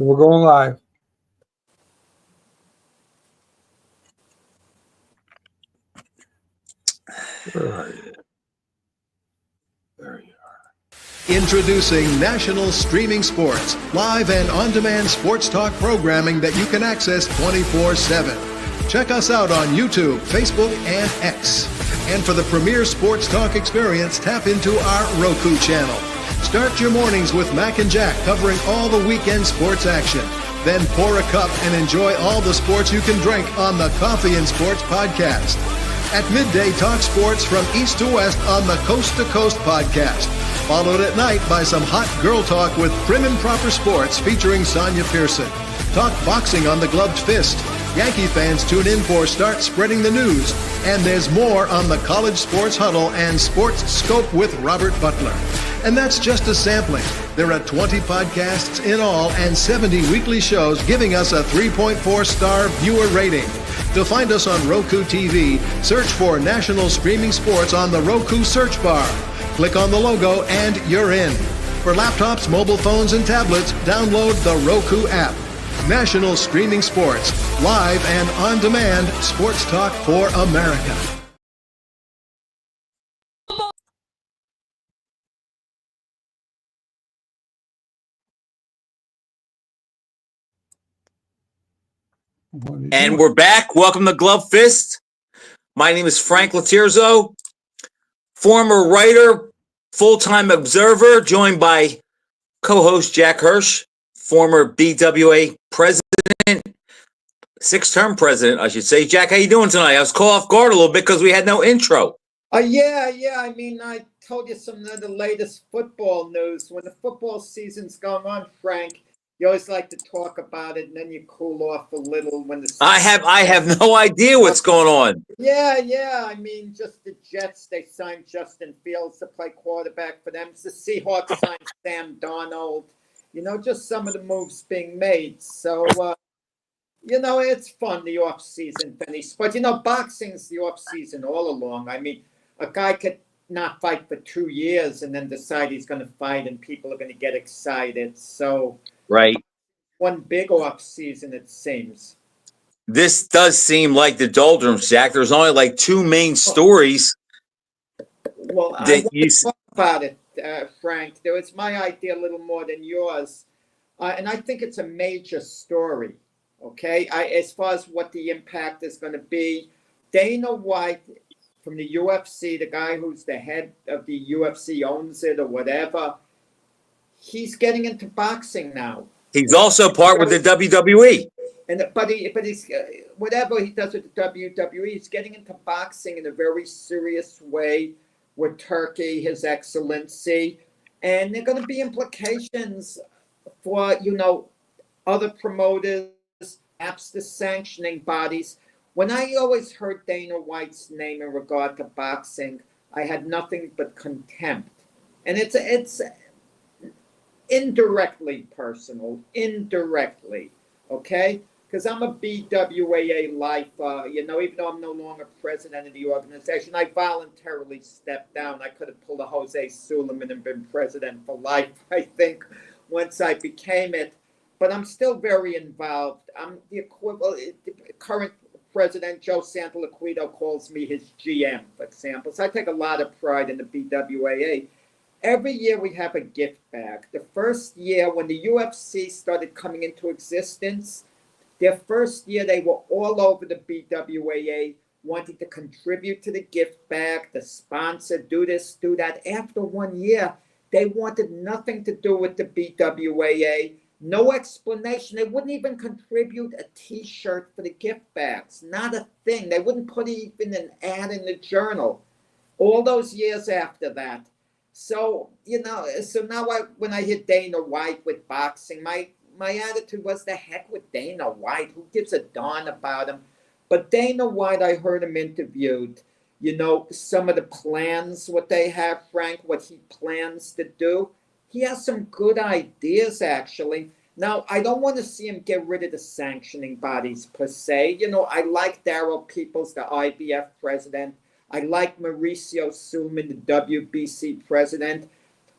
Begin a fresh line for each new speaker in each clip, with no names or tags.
We're going live. Where are you? There you are.
Introducing National Streaming Sports, live and on-demand sports talk programming that you can access 24/7. Check us out on YouTube, Facebook, and X. And for the premier sports talk experience, tap into our Roku channel. Start your mornings with Mac and Jack covering all the weekend sports action. Then pour a cup and enjoy all the sports you can drink on the Coffee and Sports podcast. At midday, talk sports from east to west on the Coast to Coast podcast. Followed at night by some hot girl talk with Prim and Proper Sports featuring Sonia Pearson. Talk boxing on the Gloved Fist. Yankee fans tune in for Start Spreading the News. And there's more on the College Sports Huddle and Sports Scope with Robert Butler. And that's just a sampling. There are 20 podcasts in all and 70 weekly shows giving us a 3.4-star viewer rating. To find us on Roku TV, search for National Streaming Sports on the Roku search bar. Click on the logo and you're in. For laptops, mobile phones, and tablets, download the Roku app. National Streaming Sports, live and on-demand sports talk for America.
And we're back. Welcome to Glove Fist. My name is Frank Lotierzo, former writer, full-time observer, joined by co-host Jack Hirch, former BWA president, six-term president, I should say. Jack, how you doing tonight? I was caught off guard a little bit because we had no intro.
Yeah. I mean, I told you some of the latest football news. When the football season's going on, Frank, you always like to talk about it, and then you cool off a little when the.
I have no idea what's going on.
Yeah. I mean, just the Jets, they signed Justin Fields to play quarterback for them. The Seahawks signed Sam Darnold. Just some of the moves being made. So, it's fun, the off-season, Benny. But, boxing's the off-season all along. I mean, a guy could not fight for 2 years and then decide he's going to fight and people are going to get excited. So,
right.
One big off-season, it seems.
This does seem like the doldrums, Jack. There's only like two main stories.
Well, I want to talk about it, Frank. It's my idea a little more than yours. And I think it's a major story, okay? As far as what the impact is going to be, Dana White from the UFC, the guy who's the head of the UFC, owns it or whatever, he's getting into boxing now.
He's also part with the WWE.
But he's whatever he does with the WWE, he's getting into boxing in a very serious way with Turkey, His Excellency, and there are going to be implications for other promoters, perhaps the sanctioning bodies. When I always heard Dana White's name in regard to boxing, I had nothing but contempt, and it's indirectly personal, okay? Because I'm a BWAA lifer, even though I'm no longer president of the organization, I voluntarily stepped down. I could have pulled a Jose Suleiman and been president for life, I think, once I became it. But I'm still very involved. I'm the equivalent, the current president, Joe Santoliquito, calls me his GM, for example. So I take a lot of pride in the BWAA. Every year we have a gift bag. The first year when the UFC started coming into existence, their first year they were all over the BWAA wanting to contribute to the gift bag, the sponsor, do this, do that. After 1 year, they wanted nothing to do with the BWAA. No explanation. They wouldn't even contribute a T-shirt for the gift bags. Not a thing. They wouldn't put even an ad in the journal. All those years after that. So, now when I hear Dana White with boxing, my attitude was, the heck with Dana White. Who gives a darn about him? But Dana White, I heard him interviewed. Some of the plans, what they have, Frank, what he plans to do. He has some good ideas, actually. Now, I don't want to see him get rid of the sanctioning bodies per se. I like Darryl Peoples, the IBF president. I like Mauricio Suleiman, the WBC president.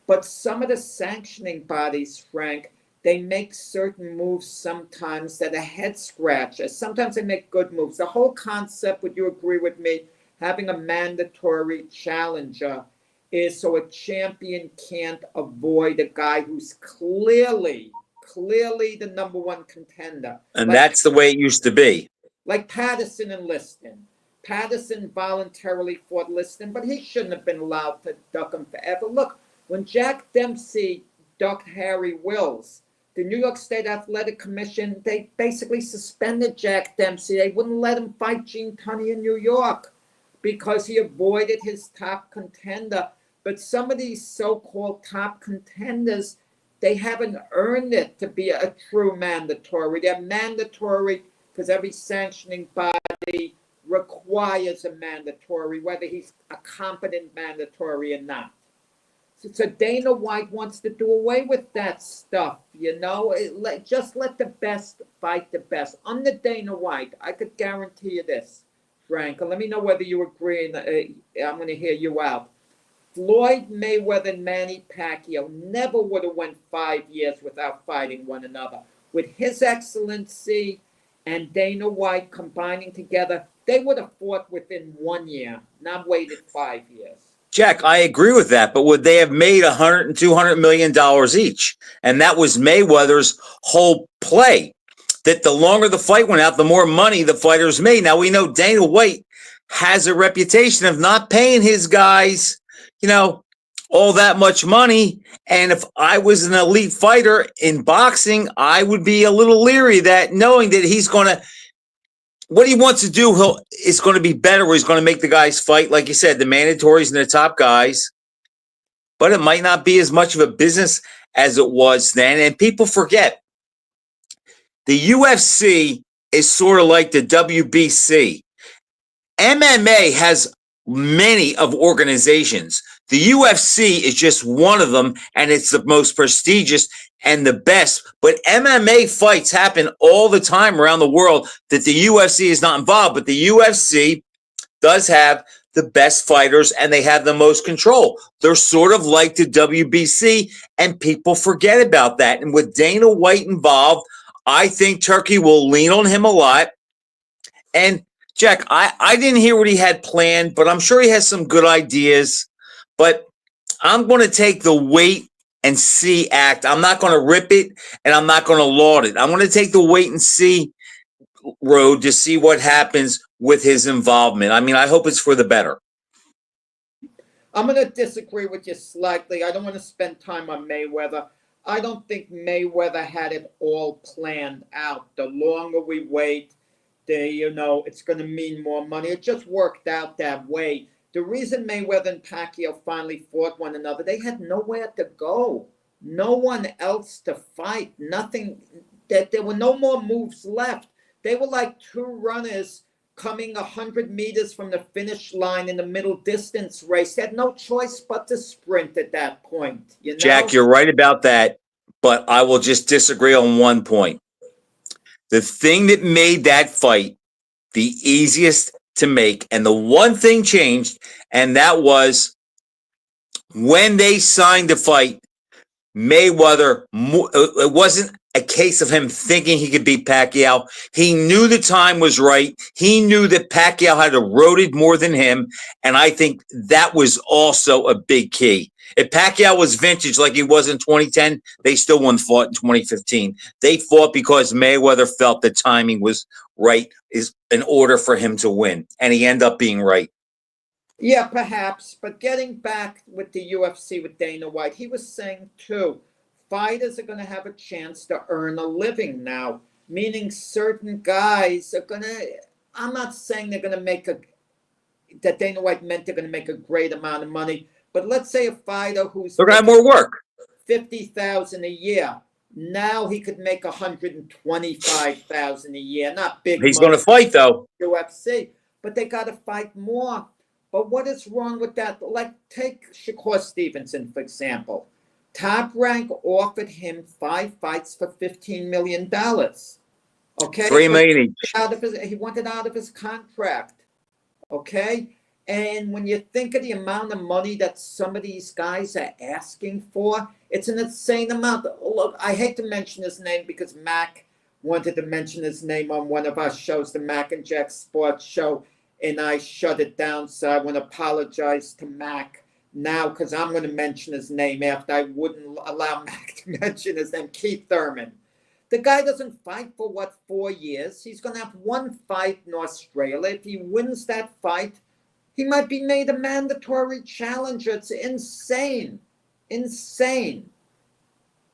But some of the sanctioning bodies, Frank, they make certain moves sometimes that are head scratchers. Sometimes they make good moves. The whole concept, would you agree with me, having a mandatory challenger is so a champion can't avoid a guy who's clearly the number one contender.
And that's the way it used to be.
Like Patterson and Liston. Patterson voluntarily fought Liston, but he shouldn't have been allowed to duck him forever. Look, when Jack Dempsey ducked Harry Wills, the New York State Athletic Commission, they basically suspended Jack Dempsey. They wouldn't let him fight Gene Tunney in New York because he avoided his top contender. But some of these so-called top contenders, they haven't earned it to be a true mandatory. They're mandatory because every sanctioning body requires a mandatory, whether he's a competent mandatory or not. So Dana White wants to do away with that stuff, you know. Just let the best fight the best. Under Dana White, I could guarantee you this, Frank, and let me know whether you agree, and I'm going to hear you out. Floyd Mayweather and Manny Pacquiao never would have went 5 years without fighting one another. With His Excellency and Dana White combining together, they would have fought within 1 year, not waited 5 years.
Jack, I agree with that, but would they have made $100 and $200 million each? And that was Mayweather's whole play, that the longer the fight went out, the more money the fighters made. Now, we know Dana White has a reputation of not paying his guys, you know, all that much money. And if I was an elite fighter in boxing, I would be a little leery of that, knowing that he's going to, what he wants to do, is going to be better, where he's going to make the guys fight, like you said, the mandatories and the top guys. But it might not be as much of a business as it was then. And people forget, the UFC is sort of like the WBC. MMA has many of organizations. The UFC is just one of them, and it's the most prestigious and the best. But MMA fights happen all the time around the world that the UFC is not involved. But the UFC does have the best fighters, and they have the most control. They're sort of like the WBC, and people forget about that. And with Dana White involved, I think Turkey will lean on him a lot. And Jack, I didn't hear what he had planned, but I'm sure he has some good ideas. But I'm going to take the wait and see act. I'm not going to rip it, and I'm not going to laud it. I'm going to take the wait and see road to see what happens with his involvement. I mean, I hope it's for the better.
I'm going to disagree with you slightly. I don't want to spend time on Mayweather. I don't think Mayweather had it all planned out. The longer we wait, it's going to mean more money. It just worked out that way. The reason Mayweather and Pacquiao finally fought one another, they had nowhere to go. No one else to fight. Nothing. There were no more moves left. They were like two runners coming 100 meters from the finish line in the middle distance race. They had no choice but to sprint at that point. You know?
Jack, you're right about that, but I will just disagree on one point. The thing that made that fight the easiest to make, and the one thing changed, and that was when they signed the fight, Mayweather, it wasn't a case of him thinking he could beat Pacquiao. He knew the time was right. He knew that Pacquiao had eroded more than him, and I think that was also a big key. If Pacquiao was vintage like he was in 2010, they still wouldn't fought in 2015. They fought because Mayweather felt the timing was right, is in order for him to win, and he ended up being right.
Yeah, perhaps. But getting back with the UFC with Dana White, he was saying too, fighters are going to have a chance to earn a living now, meaning certain guys are going to, I'm not saying they're going to make that Dana White meant they're going to make a great amount of money, but let's say a fighter who's
they're going to have more work,
$50,000 a year. Now he could make $125,000 a year. Not big.
He's going to fight though.
UFC, but they got to fight more. But what is wrong with that? Like, take Shakur Stevenson, for example. Top Rank offered him 5 fights for $15 million. Okay?
$3 million each.
He wanted out of his contract. Okay? And when you think of the amount of money that some of these guys are asking for, it's an insane amount. Look, I hate to mention his name because Mac wanted to mention his name on one of our shows, the Mac and Jack Sports Show, and I shut it down. So I want to apologize to Mac now because I'm going to mention his name after I wouldn't allow Mac to mention his name, Keith Thurman. The guy doesn't fight for 4 years. He's going to have one fight in Australia. If he wins that fight, he might be made a mandatory challenger. It's insane. Insane.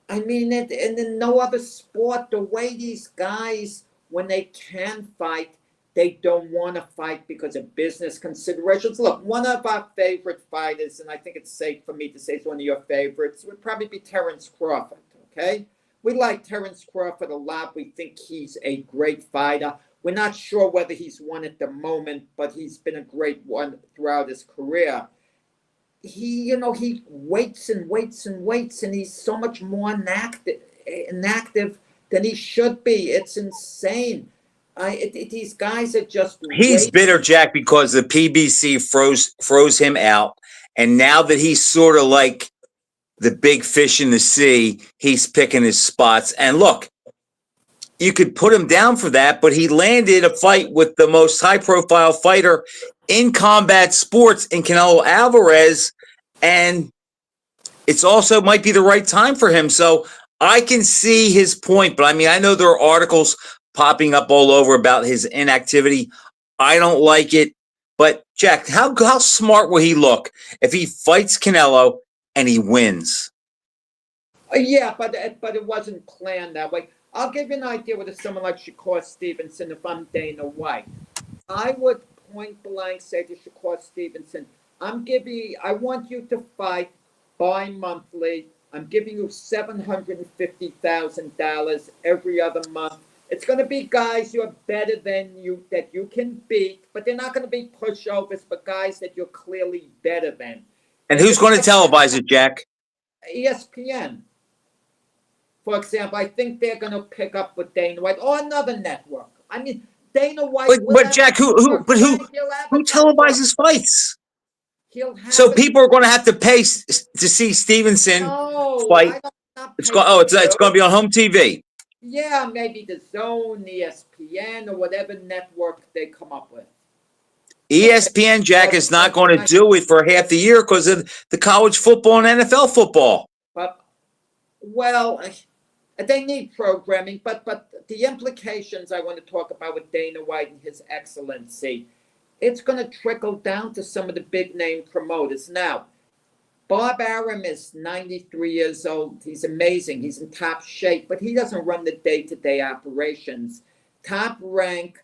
I mean, and in no other sport, the way these guys, when they can fight, they don't want to fight because of business considerations. Look, one of our favorite fighters, and I think it's safe for me to say it's one of your favorites, would probably be Terence Crawford, okay? We like Terence Crawford a lot. We think he's a great fighter. We're not sure whether he's won at the moment, but he's been a great one throughout his career. He waits and waits and waits, and he's so much more inactive than he should be. It's insane. These guys are just
He's
waiting.
bitter, Jack, because the PBC froze him out, and now that he's sort of like the big fish in the sea, he's picking his spots. And look, you could put him down for that, but he landed a fight with the most high-profile fighter in combat sports in Canelo Alvarez, and it's also might be the right time for him. So I can see his point, but I mean, I know there are articles popping up all over about his inactivity. I don't like it. But Jack, how smart will he look if he fights Canelo and he wins?
Yeah, but it wasn't planned that way. I'll give you an idea with someone like Shakur Stevenson if I'm Dana White. I would point blank say to Shakur Stevenson, I want you to fight bi-monthly. I'm giving you $750,000 every other month. It's going to be guys who are better than you that you can beat, but they're not going to be pushovers, but guys that you're clearly better than.
And who's going to televise it, Jack?
ESPN. For example, I think they're going to pick up with Dana White or another network. I mean, Dana White.
But Jack, who televises fights? So people are going to have to pay to see Stevenson fight. It's going to be on home TV.
Yeah, maybe the Zone, ESPN, or whatever network they come up with.
ESPN, Jack, is not going to do it for half the year because of the college football and NFL football.
But, well, they need programming, but the implications I want to talk about with Dana White and his excellency, it's going to trickle down to some of the big name promoters. Now, Bob Arum is 93 years old. He's amazing. He's in top shape, but he doesn't run the day-to-day operations. Top Rank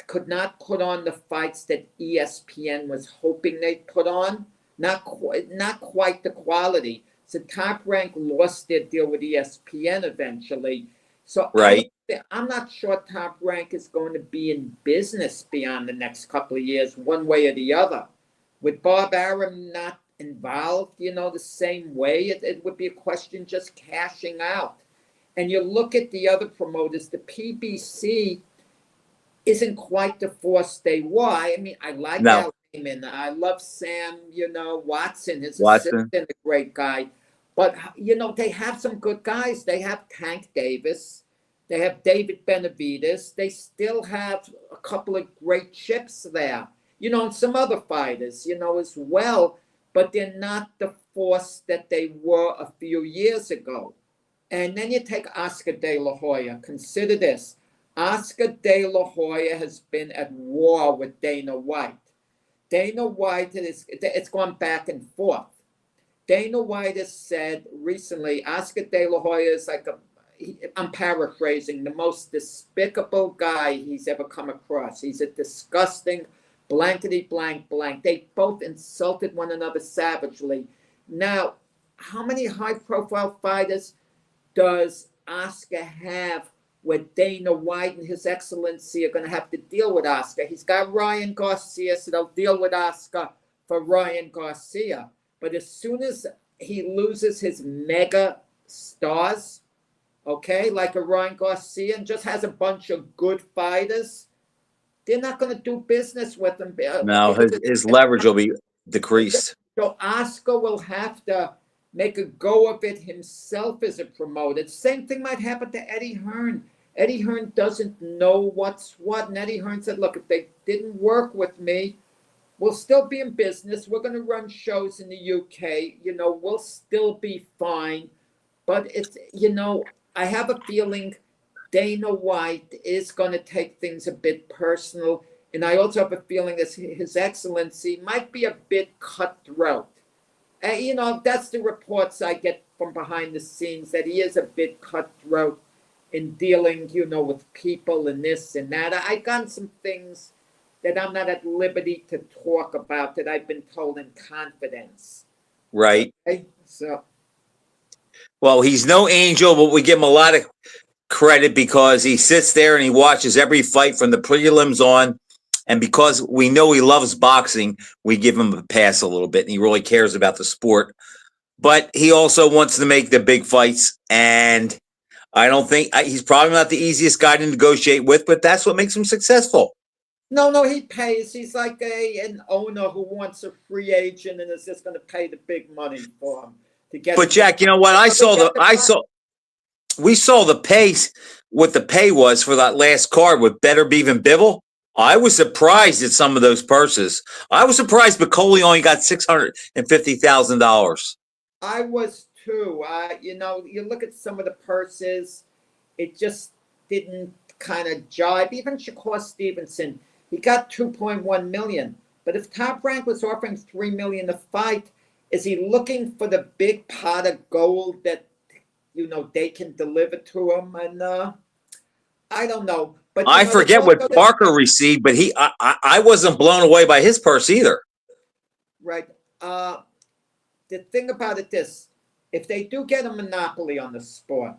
could not put on the fights that ESPN was hoping they'd put on. Not quite the quality. So Top Rank lost their deal with ESPN eventually. So
right.
I'm not sure Top Rank is going to be in business beyond the next couple of years, one way or the other. With Bob Arum not involved, the same way, it would be a question just cashing out. And you look at the other promoters, the PBC isn't quite the force they were. I mean, I like Al Heyman. I love Sam, Watson, his assistant, a great guy. But, they have some good guys. They have Tank Davis. They have David Benavidez. They still have a couple of great chips there, and some other fighters, as well. But they're not the force that they were a few years ago. And then you take Oscar De La Hoya. Consider this. Oscar De La Hoya has been at war with Dana White. Dana White, it's gone back and forth. Dana White has said recently, Oscar De La Hoya is I'm paraphrasing, the most despicable guy he's ever come across. He's a disgusting blankety blank blank. They both insulted one another savagely. Now, how many high-profile fighters does Oscar have where Dana White and His Excellency are going to have to deal with Oscar? He's got Ryan Garcia, so they'll deal with Oscar for Ryan Garcia. But as soon as he loses his mega stars, okay, like a Ryan Garcia, and just has a bunch of good fighters, they're not going to do business with him.
No, his leverage will be decreased.
So Oscar will have to make a go of it himself as a promoter. The same thing might happen to Eddie Hearn. Eddie Hearn doesn't know what's what. And Eddie Hearn said, look, if they didn't work with me, we'll still be in business. We're going to run shows in the UK. We'll still be fine. But I have a feeling Dana White is going to take things a bit personal. And I also have a feeling that His Excellency might be a bit cutthroat. That's the reports I get from behind the scenes, that he is a bit cutthroat in dealing, with people and this and that. I've gotten some things that I'm not at liberty to talk about that I've been told in confidence.
Right.
Okay? So.
Well, he's no angel, but we give him a lot of credit because he sits there and he watches every fight from the prelims on. And because we know he loves boxing, we give him a pass a little bit, and he really cares about the sport. But he also wants to make the big fights, and I don't think he's probably not the easiest guy to negotiate with, but that's what makes him successful.
No, he pays. He's like an owner who wants a free agent and is just going to pay the big money for him to get.
But Jack, you know what? We saw the pace, what the pay was for that last card with Better Beef and Bivol. I was surprised at some of those purses. I was surprised Bacoli only got $650,000.
I was too. You look at some of the purses, it just didn't kind of jive. Even Shakur Stevenson, he got 2.1 million. But if Top Rank was offering 3 million a fight, is he looking for the big pot of gold that they can deliver to him? And I don't know. But
I forget what Parker received, but I wasn't blown away by his purse either.
Right. The thing about it is, if they do get a monopoly on the sport,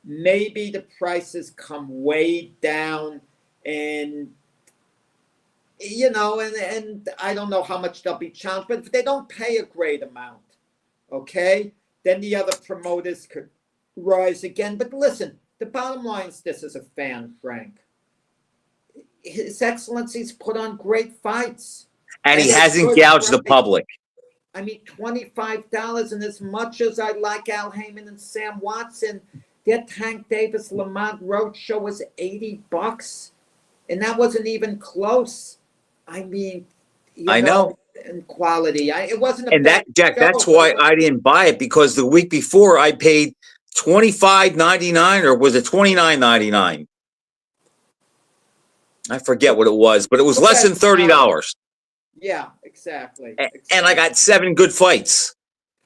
maybe the prices come way down, and and I don't know how much they'll be challenged, but if they don't pay a great amount, okay, then the other promoters could rise again. But listen, the bottom line is this: as a fan, Frank, His Excellency's put on great fights.
And he hasn't gouged the public.
I mean, $25. And as much as I like Al Heyman and Sam Watson, their Tank Davis Lamont Road show was $80. And that wasn't even close. I mean,
I know.
In quality. It wasn't
and that, Jack, that's why I didn't buy it, because the week before I paid $25.99, or was it $29.99? I forget what it was, but it was less than $30.
Yeah, exactly.
And I got 7 good fights.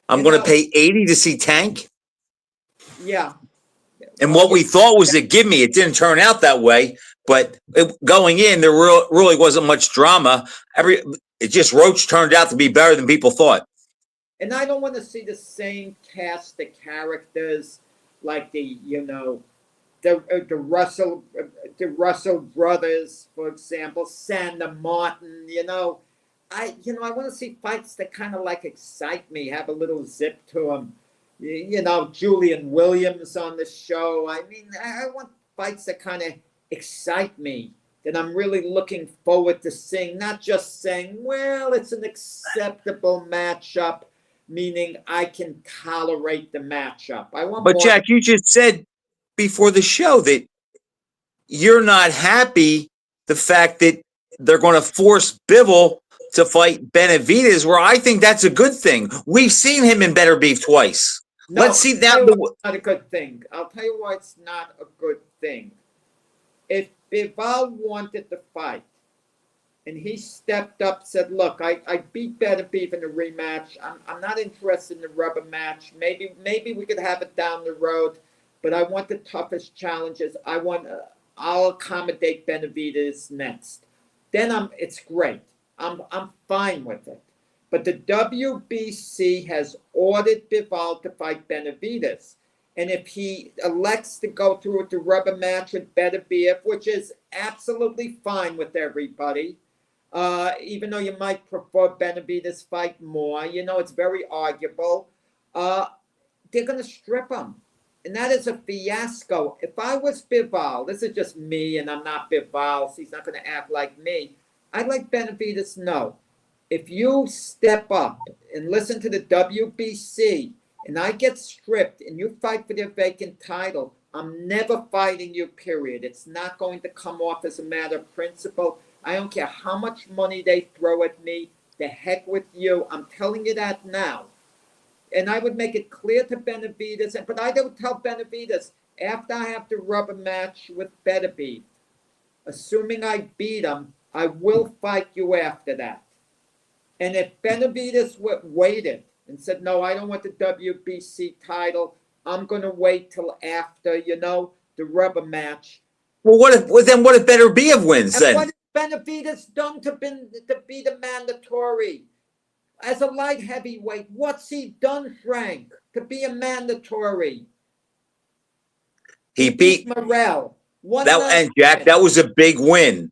I'm going to pay $80 to see Tank.
Yeah.
And what we thought was a gimme. It didn't turn out that way. But going in, there really wasn't much drama. Roach turned out to be better than people thought.
And I don't want to see the same cast of characters like the Russell brothers, for example, Sandra Martin. I want to see fights that kind of like excite me, have a little zip to them. Julian Williams on the show. I mean, I want fights that kind of excite me, that I'm really looking forward to seeing, not just saying, well, it's an acceptable matchup, meaning I can tolerate the matchup. But
Jack, you just said before the show that you're not happy the fact that they're going to force Bivol to fight Benavidez, where I think that's a good thing. We've seen him in Better Beef twice.
No,
let's see that.
It's not a good thing. I'll tell you why it's not a good thing. If Bivol wanted to fight, and he stepped up, said, look, I beat Better Beef in a rematch. I'm not interested in the rubber match. Maybe we could have it down the road, but I want the toughest challenges. I'll accommodate Benavidez next. Then it's great. I'm fine with it. But the WBC has ordered Bivol to fight Benavidez. And if he elects to go through with the rubber match with Better Beef, which is absolutely fine with everybody, even though you might prefer Benavidez fight more, it's very arguable, they're going to strip him. and that is a fiasco. If I was Bivol, this is just me, and I'm not Bivol, so he's not going to act like me. I'd like Benavidez, no. If you step up and listen to the WBC, and I get stripped, and you fight for the vacant title, I'm never fighting you, period. It's not going to come off as a matter of principle. I don't care how much money they throw at me. The heck with you. I'm telling you that now. And I would make it clear to Benavidez, but I don't tell Benavidez, after I have to rubber match with Beterbiev, assuming I beat him, I will fight you after that. And if Benavidez waited and said, no, I don't want the WBC title, I'm going to wait till after, the rubber match.
Well, what if Beterbiev wins
And
then?
what has Benavidez done to be the mandatory? As a light heavyweight, what's he done, Frank, to be a mandatory?
He beat
Morrell.
and Jack, that was a big win.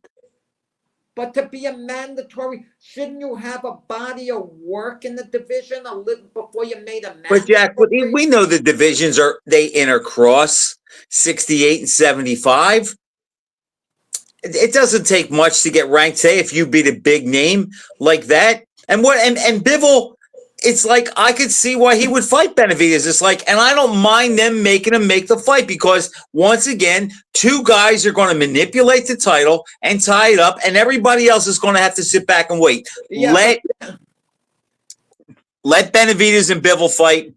But to be a mandatory, shouldn't you have a body of work in the division a little before you made a mandatory?
But Jack, we know the divisions they intercross 68 and 75. It doesn't take much to get ranked. Say if you beat a big name like that, and Bivol, it's like I could see why he would fight Benavidez. It's like, and I don't mind them making him make the fight because once again, two guys are going to manipulate the title and tie it up, and everybody else is going to have to sit back and wait.
Yeah,
Let Benavidez and Bivol fight,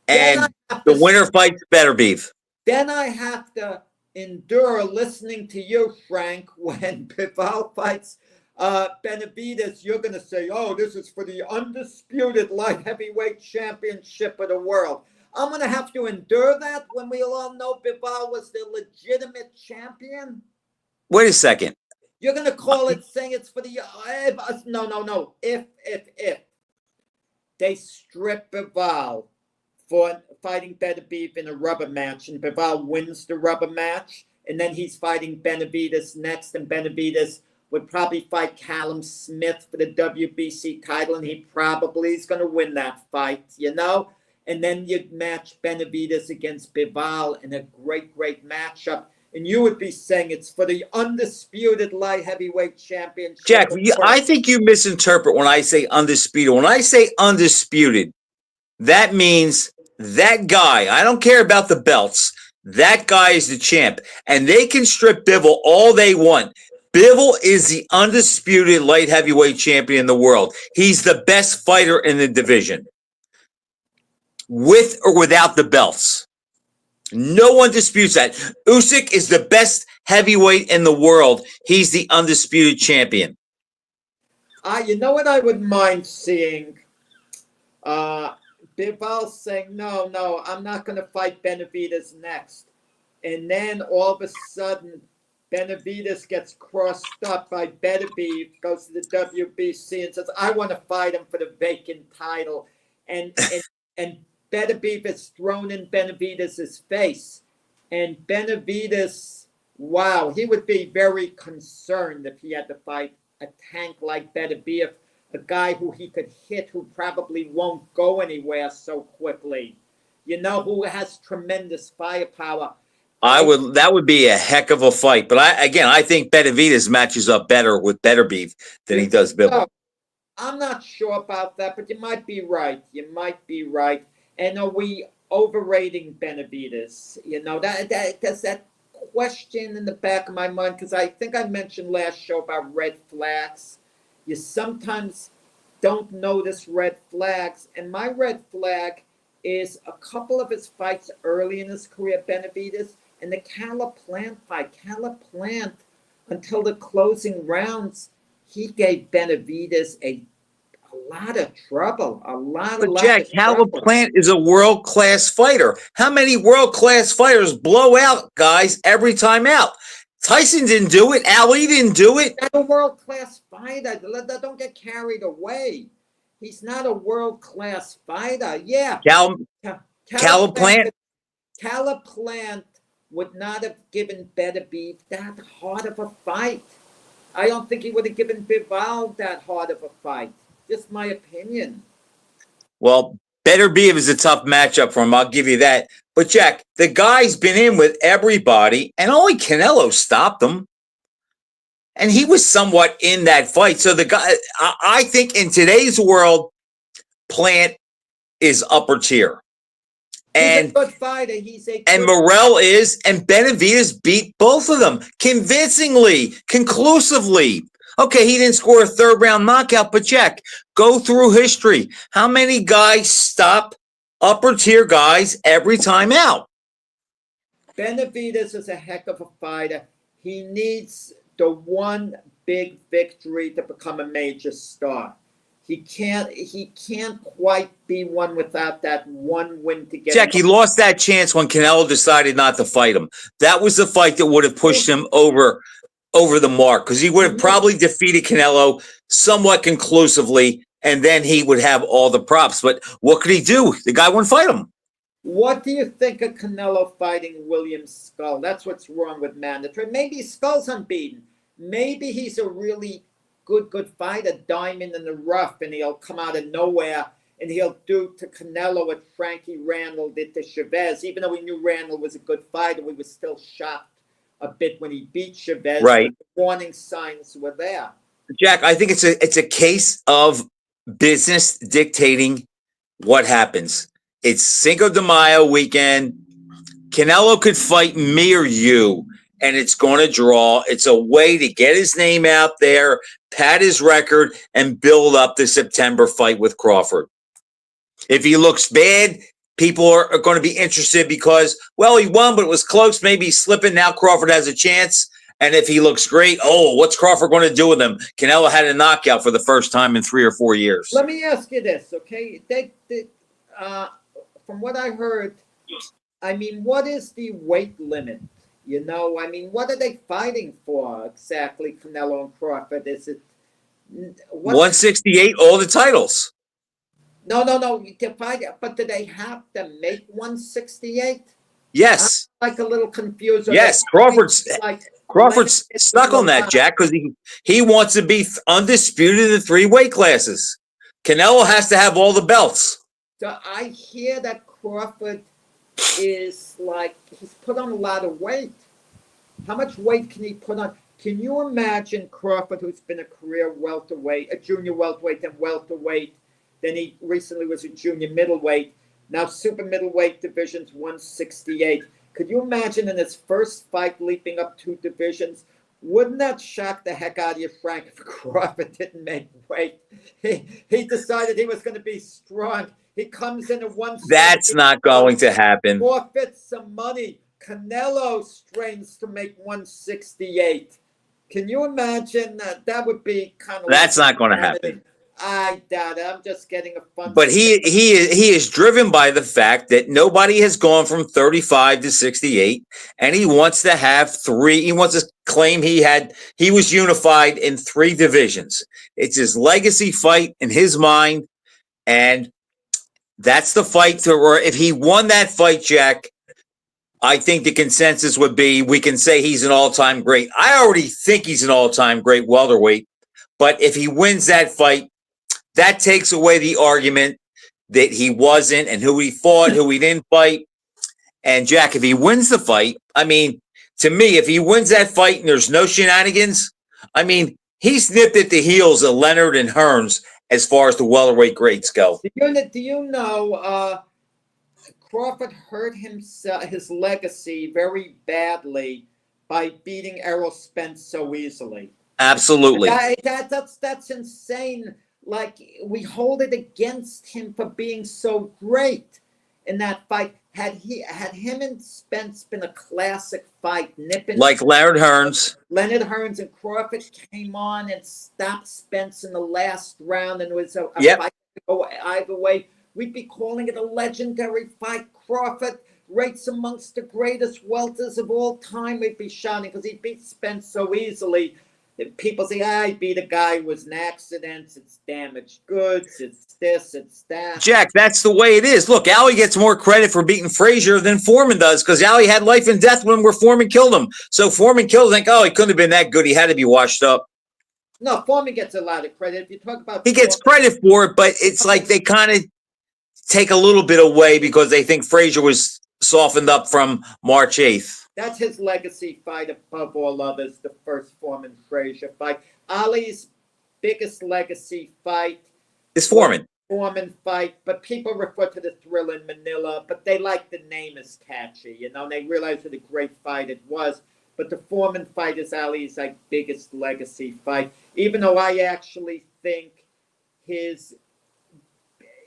and the winner fights Beterbiev.
Then I have to endure listening to you, Frank, when Bivol fights Benavidez. You're going to say, oh, this is for the undisputed light heavyweight championship of the world. I'm going to have to endure that when we all know Bivol was the legitimate champion?
Wait a second.
You're going to call it saying it's for the... No. If they strip Bivol for fighting Beterbiev in a rubber match, and Bivol wins the rubber match, and then he's fighting Benavidez next, and Benavidez would probably fight Callum Smith for the WBC title, and he probably is going to win that fight, And then you'd match Benavidez against Bivol in a great, great matchup, and you would be saying it's for the undisputed light heavyweight championship.
Jack, I think you misinterpret when I say undisputed. When I say undisputed, that means that guy, I don't care about the belts, that guy is the champ. And they can strip Bivol all they want. Bivol is the undisputed light heavyweight champion in the world. He's the best fighter in the division, with or without the belts. No one disputes that. Usyk is the best heavyweight in the world. He's the undisputed champion.
You know what I would mind seeing? Bivol saying, no, I'm not going to fight Benavidez next. And then all of a sudden, Benavidez gets crossed up by Beterbiev, goes to the WBC and says, I want to fight him for the vacant title. And Beterbiev is thrown in Benavidez's face. And Benavidez, wow, he would be very concerned if he had to fight a tank like Beterbiev, a guy who he could hit, who probably won't go anywhere so quickly, who has tremendous firepower.
That would be a heck of a fight. But I think Benavidez matches up better with Beterbiev than he does Bivol.
I'm not sure about that, but you might be right. And are we overrating Benavidez? There's that question in the back of my mind, because I think I mentioned last show about red flags. You sometimes don't notice red flags. And my red flag is a couple of his fights early in his career, Benavidez, and the Caleb Plant fight. Caleb Plant, until the closing rounds, he gave Benavidez a lot of trouble.
But Jack, Caleb Plant is a world-class fighter. How many world-class fighters blow out guys every time out? Tyson didn't do it. Ali didn't do it.
He's not a world-class fighter. Don't get carried away. He's not a world-class fighter. Yeah.
Caleb Plant.
Caleb Plant would not have given Beterbiev that hard of a fight. I don't think he would have given Bivol that hard of a fight. Just my opinion.
Well, Beterbiev is a tough matchup for him. I'll give you that. But Jack, the guy's been in with everybody, and only Canelo stopped him. And he was somewhat in that fight. So the guy, I think in today's world, Plant is upper tier. And
he's a good fighter.
And Morrell is, and Benavidez beat both of them convincingly, conclusively. Okay, he didn't score a third-round knockout, but Jack, go through history. How many guys stop upper-tier guys every time out?
Benavidez is a heck of a fighter. He needs the one big victory to become a major star. He can't quite be one without that one win to get.
Jack, he lost that chance when Canelo decided not to fight him. That was the fight that would have pushed him over the mark, because he would have probably defeated Canelo somewhat conclusively, and then he would have all the props. But what could he do? The guy wouldn't fight him.
What do you think of Canelo fighting William Skull? That's what's wrong with mandatory. Maybe Skull's unbeaten. Maybe he's a really good fighter, diamond in the rough, and he'll come out of nowhere and he'll do to Canelo what Frankie Randall did to Chavez. Even though we knew Randall was a good fighter, we were still shocked a bit when he beat Chavez.
Right.
The warning signs were there.
Jack, I think it's a case of business dictating what happens. It's Cinco de Mayo weekend. Canelo could fight me or you, and it's going to draw. It's a way to get his name out there, pad his record, and build up the September fight with Crawford. If he looks bad, people are going to be interested because, well, he won, but it was close. Maybe he's slipping. Now Crawford has a chance. And if he looks great, what's Crawford going to do with him? Canelo had a knockout for the first time in 3 or 4 years.
Let me ask you this, okay? From what I heard, I mean, what is the weight limit? You know, I mean, what are they fighting for exactly, Canelo and Crawford? Is it
168, all the titles?
No. But do they have to make 168?
Yes.
I'm like a little confused.
Yes, Crawford's stuck on that, Jack, because he wants to be undisputed in the 3 weight classes. Canelo has to have all the belts.
So I hear that Crawford is like, he's put on a lot of weight. How much weight can he put on? Can you imagine Crawford, who's been a career welterweight, a junior welterweight, and welterweight, then he recently was a junior middleweight, now super middleweight division's 168. Could you imagine in his first fight leaping up 2 divisions? Wouldn't that shock the heck out of you, Frank, if Crawford didn't make weight? He decided he was going to be strong. He comes in at 160.
That's not going to happen.
Forfeits some money. Canelo strains to make 168. Can you imagine that? That would be kind of.
That's not going to happen.
I doubt it. I'm just getting a fun.
But he is driven by the fact that nobody has gone from 35 to 68, and he wants to have 3. He wants to claim he was unified in 3 divisions. It's his legacy fight in his mind, and that's the fight if he won that fight, Jack, I think the consensus would be we can say he's an all-time great. I already think he's an all-time great welterweight, but if he wins that fight, that takes away the argument that he wasn't and who he fought, who he didn't fight. And Jack, if he wins the fight, I mean, to me, if he wins that fight and there's no shenanigans, I mean, he's nipped at the heels of Leonard and Hearns as far as the welterweight greats go.
Do you know Crawford hurt his legacy very badly by beating Errol Spence so easily?
Absolutely.
That's insane. Like, we hold it against him for being so great in that fight. Had him and Spence been a classic fight, nipping
like Leonard Hearns
and Crawford came on and stopped Spence in the last round, and it was a fight to go either way, we'd be calling it a legendary fight. Crawford rates amongst the greatest welters of all time. We'd be shouting because he beat Spence so easily. People say, I beat a guy who was an accident, it's damaged goods, it's this, it's that.
Jack, that's the way it is. Look, Ali gets more credit for beating Frazier than Foreman does because Ali had life and death when Foreman killed him. So Foreman killed him, he couldn't have been that good. He had to be washed up.
No, Foreman gets a lot of credit. If you talk about
he gets credit for it, but it's like they kind of take a little bit away because they think Frazier was softened up from March 8th.
That's his legacy fight above all others, the first Foreman-Frazier fight. Ali's biggest legacy fight
It's Foreman.
Foreman fight, but people refer to the Thrill in Manila, but they like the name is catchy, you know, and they realize what a great fight it was. But the Foreman fight is Ali's like biggest legacy fight, even though I actually think his,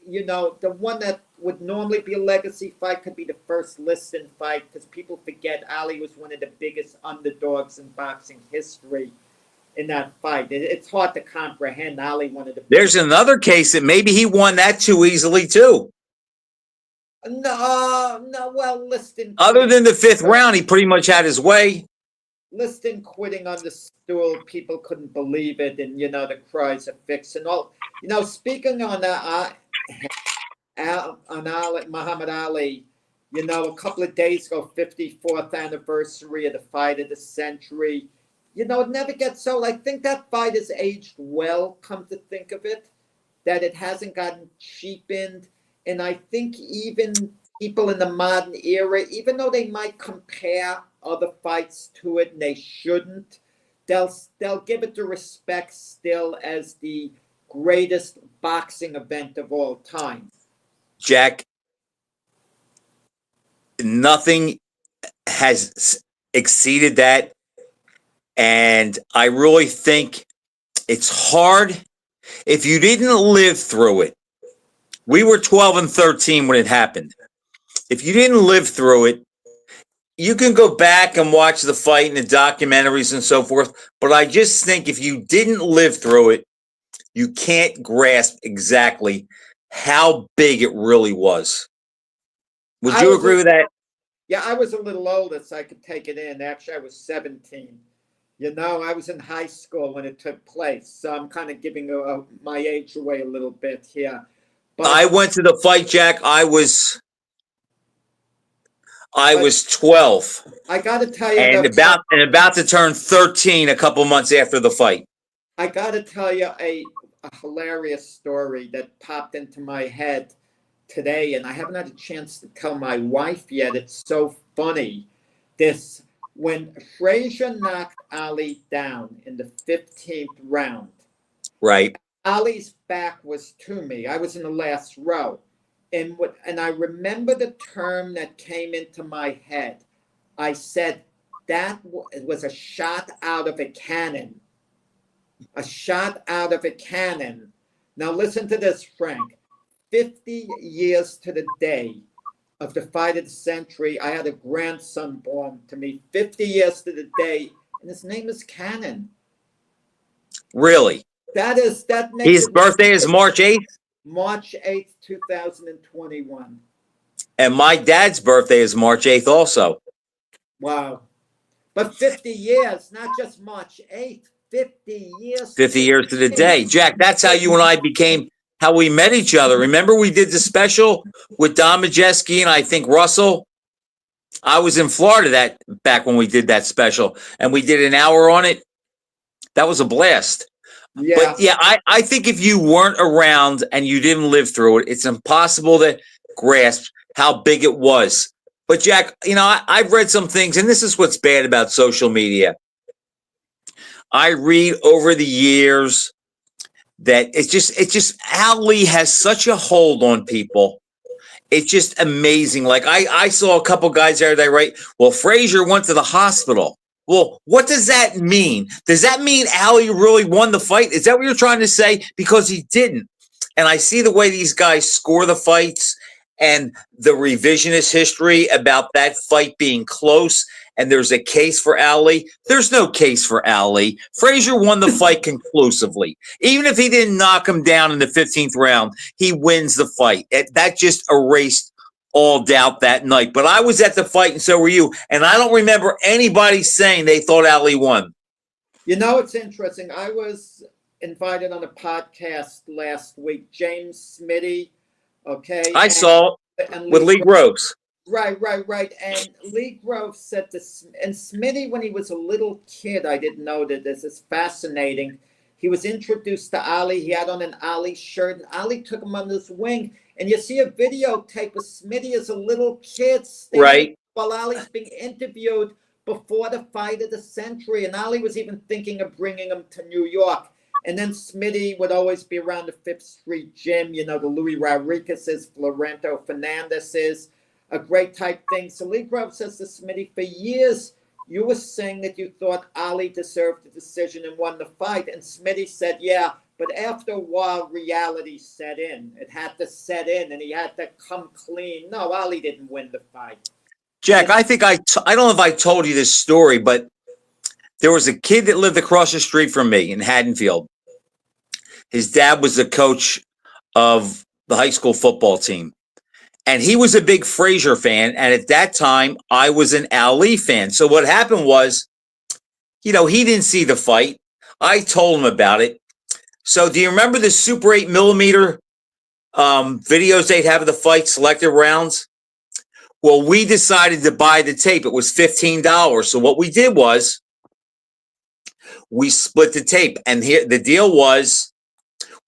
you know, the one that would normally be a legacy fight could be the first Liston fight, because people forget Ali was one of the biggest underdogs in boxing history in that fight. It's hard to comprehend. Ali one of the
There's another case that maybe he won that too easily too.
No, well, Liston.
Other than the 5th round, he pretty much had his way.
Liston quitting on the stool, people couldn't believe it, and you know the cries of fix and all. You know, speaking on Muhammad Ali, you know, a couple of days ago, 54th anniversary of the fight of the century. You know, it never gets old. I think that fight has aged well, come to think of it, that it hasn't gotten cheapened. And I think even people in the modern era, even though they might compare other fights to it, and they shouldn't, they'll give it the respect still as the greatest boxing event of all time.
Jack, nothing has exceeded that. And I really think it's hard if you didn't live through it. We were 12 and 13 when it happened. If you didn't live through it, you can go back and watch the fight and the documentaries and so forth. But I just think if you didn't live through it, you can't grasp exactly how big it really was. Would you agree with that?
Yeah, I was a little older, so I could take it in. Actually, I was 17. You know, I was in high school when it took place, so I'm kind of giving my age away a little bit here. But
I went to the fight, Jack. I was 12.
I got to tell you,
and about to turn 13 a couple months after the fight.
I got to tell you a hilarious story that popped into my head today, and I haven't had a chance to tell my wife yet. It's so funny. When Frazier knocked Ali down in the 15th round,
right?
Ali's back was to me. I was in the last row. And I remember the term that came into my head. I said, that was a shot out of a cannon. A shot out of a cannon. Now listen to this, Frank. 50 years to the day of the fight of the century, I had a grandson born to me. 50 years to the day, and his name is Cannon.
Really?
That makes
his birthday is March 8th?
March 8th, 2021.
And my dad's birthday is March 8th also.
Wow. But 50 years, not just March 8th, 50 years.
50 years to the day. Jack, that's how you and I became, how we met each other. Remember we did the special with Don Majeski and I think Russell? I was in Florida back when we did that special, and we did an hour on it. That was a blast.
Yeah.
But yeah, I think if you weren't around and you didn't live through it, it's impossible to grasp how big it was. But Jack, you know, I've read some things, and this is what's bad about social media. I read over the years that it's just Ali has such a hold on people. It's just amazing. Like I saw a couple guys there that write, well, Frazier went to the hospital. Well, what does that mean? Does that mean Ali really won the fight? Is that what you're trying to say? Because he didn't. And I see the way these guys score the fights and the revisionist history about that fight being close, and there's a case for Ali. There's no case for Ali. Frazier won the fight conclusively. Even if he didn't knock him down in the 15th round, he wins the fight. That just erased all doubt that night. But I was at the fight, and so were you. And I don't remember anybody saying they thought Ali won.
You know, it's interesting. I was invited on a podcast last week. James Smitty, okay?
I saw it with Lee Groves.
Right. And Lee Groves said this, and Smitty, when he was a little kid, I didn't know that this is fascinating. He was introduced to Ali. He had on an Ali shirt, and Ali took him under his wing. And you see a videotape of Smitty as a little kid standing
Right.
while Ali's being interviewed before the fight of the century. And Ali was even thinking of bringing him to New York. And then Smitty would always be around the Fifth Street gym, the Louis Rodriguez's, Florento Fernandez's, a great type thing. So Lee Grove says to Smitty, for years, you were saying that you thought Ali deserved the decision and won the fight. And Smitty said, yeah, but after a while, reality set in. It had to set in, and he had to come clean. No, Ali didn't win the fight.
Jack, I think I don't know if I told you this story, but there was a kid that lived across the street from me in Haddonfield. His dad was the coach of the high school football team. And he was a big Frazier fan. And at that time, I was an Ali fan. So what happened was, he didn't see the fight. I told him about it. So do you remember the Super 8mm videos they'd have of the fight, selected rounds? Well, we decided to buy the tape. It was $15. So what we did was we split the tape. And here the deal was,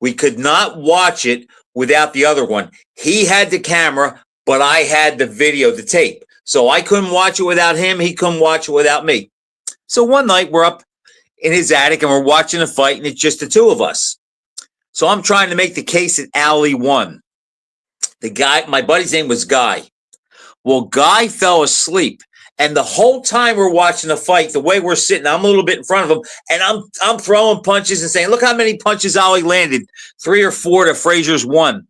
we could not watch it without the other one. He had the camera, but I had the video, the tape. So I couldn't watch it without him. He couldn't watch it without me. So one night we're up in his attic and we're watching a fight, and it's just the two of us. So I'm trying to make the case that Ali won. The guy, my buddy's name was Guy. Well, Guy fell asleep. And the whole time we're watching the fight, the way we're sitting, I'm a little bit in front of him, and I'm throwing punches and saying, look how many punches Ali landed. 3 or 4 to Frazier's 1.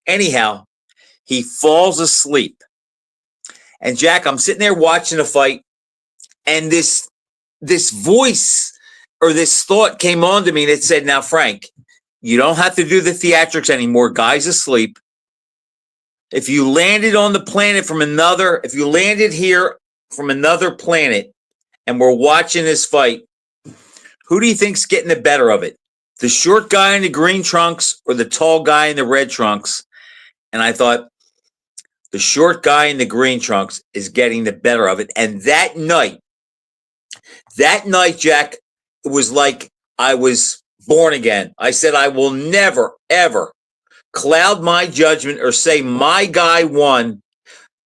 Anyhow, he falls asleep. And Jack, I'm sitting there watching the fight, and this voice or this thought came on to me, and it said, now, Frank, you don't have to do the theatrics anymore. Guy's asleep. If you landed on the planet if you landed here from another planet and we're watching this fight, who do you think's getting the better of it? The short guy in the green trunks or the tall guy in the red trunks? And I thought, the short guy in the green trunks is getting the better of it. And that night, Jack, it was like I was born again. I said, I will never, ever cloud my judgment or say my guy won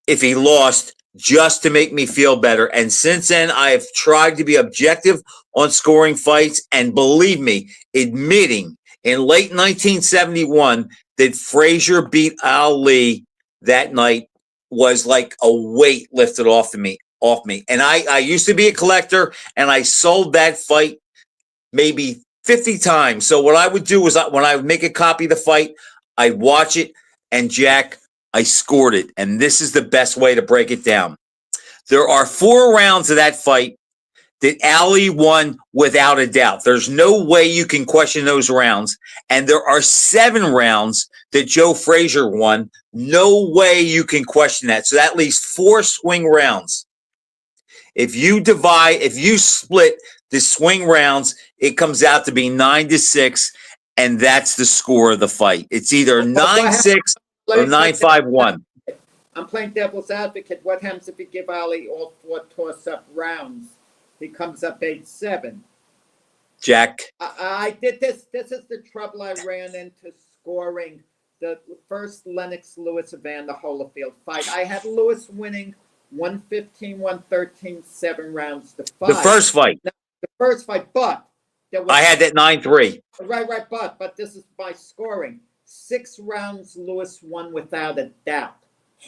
if he lost, just to make me feel better. And since then, I have tried to be objective on scoring fights. And believe me, admitting in late 1971 that Frazier beat Ali that night was like a weight lifted off me. And I used to be a collector, and I sold that fight maybe 50 times. So what I would do was when I would make a copy of the fight, I'd watch it, and Jack, I scored it. And this is the best way to break it down. There are 4 rounds of that fight that Ali won without a doubt. There's no way you can question those rounds. And there are 7 rounds that Joe Frazier won. No way you can question that. So that leaves 4 swing rounds. If you split the swing rounds, it comes out to be 9-6, and that's the score of the fight. It's either 9-6 or 9-5-1.
I'm playing devil's advocate. What happens if you give Ali all 4 toss-up rounds? He comes up 8-7.
Jack.
I did this. This is the trouble I ran into scoring the first Lennox Lewis Evander Holyfield fight. I had Lewis winning 115-113, 7 rounds to 5.
The first fight.
Now, the first fight, but there was,
I had that 9-3.
Right, but this is my scoring. 6 rounds Lewis won without a doubt.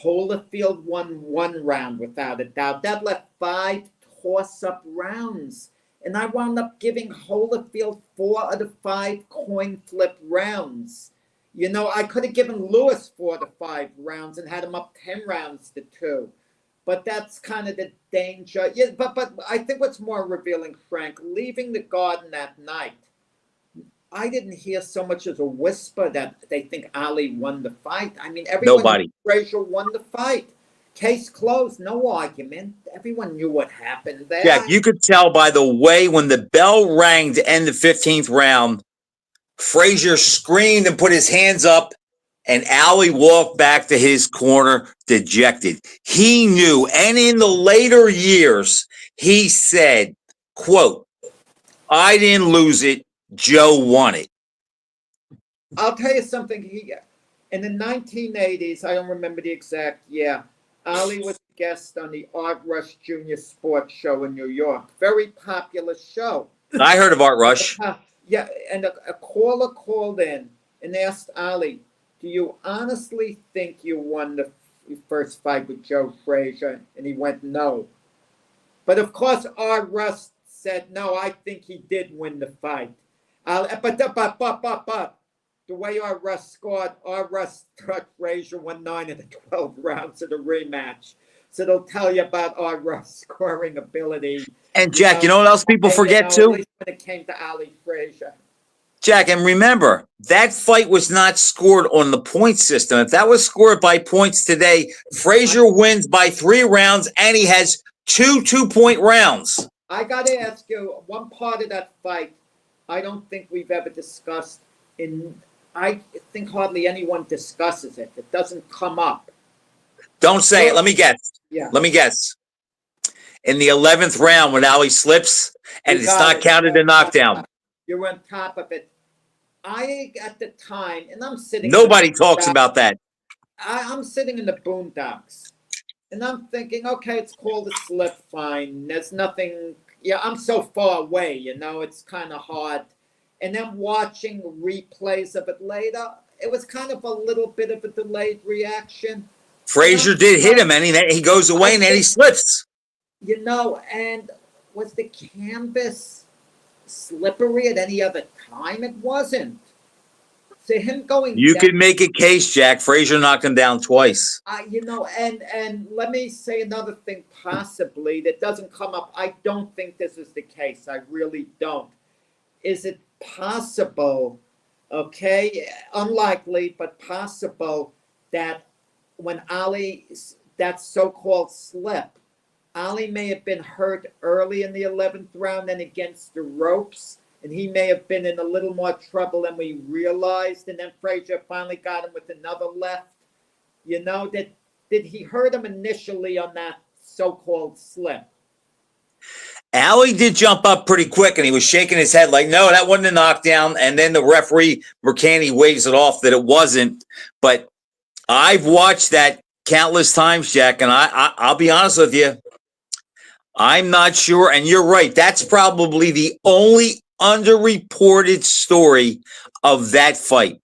Holyfield won 1 round without a doubt. That left 5 toss-up rounds. And I wound up giving Holyfield 4 of the 5 coin flip rounds. I could have given Lewis 4 to 5 rounds and had him up 10 rounds to 2. But that's kind of the danger. Yeah, but I think what's more revealing, Frank, leaving the Garden that night, I didn't hear so much as a whisper that they think Ali won the fight. I mean, everyone knew Frazier won the fight. Case closed, no argument. Everyone knew what happened there.
Yeah, you could tell by the way when the bell rang to end the 15th round, Frazier screamed and put his hands up, and Ali walked back to his corner dejected. He knew, and in the later years, he said, quote, I didn't lose it. Joe won it.
I'll tell you something. In the 1980s, I don't remember the exact year, Ali was a guest on the Art Rush Jr. Sports Show in New York. Very popular show.
I heard of Art Rush.
Yeah, and a caller called in and asked Ali, do you honestly think you won the first fight with Joe Frazier? And he went, no. But of course, Art Rush said, no, I think he did win the fight. But the way Art Rush scored, Art Rush struck Frazier 1-9 in the 12 rounds of the rematch. So they'll tell you about Art Rush scoring ability.
And Jack, you know what else people forget too?
At least when it came to Ali Frazier.
Jack, and remember, that fight was not scored on the point system. If that was scored by points today, Frazier wins by 3 rounds, and he has 2 2-point rounds.
I got to ask you, one part of that fight, I don't think we've ever discussed. I think hardly anyone discusses it. It doesn't come up.
Don't say it. Let me guess.
Yeah.
Let me guess. In the 11th round, when Ali slips, and it's not counted a knockdown.
You're on top of it. At the time, and I'm sitting.
Nobody talks about that.
I'm sitting in the boondocks, and I'm thinking, okay, it's called a slip, fine. There's nothing. Yeah, I'm so far away, it's kind of hard. And then watching replays of it later, it was kind of a little bit of a delayed reaction.
Frazier did hit him, and he goes away, and then he slips.
And was the canvas slippery at any other time? It wasn't. So him going
You
down,
could make a case, Jack. Frazier knocked him down twice.
And let me say another thing possibly that doesn't come up. I don't think this is the case. I really don't. Is it possible, okay, unlikely, but possible that when Ali, that so-called slip, Ali may have been hurt early in the 11th round and against the ropes, and he may have been in a little more trouble than we realized, and then Frazier finally got him with another left. Did he hurt him initially on that so-called slip?
Ali did jump up pretty quick, and he was shaking his head like, no, that wasn't a knockdown. And then the referee, Mercani, waves it off that it wasn't. But I've watched that countless times, Jack, and I'll be honest with you. I'm not sure, and you're right. That's probably the only underreported story of that fight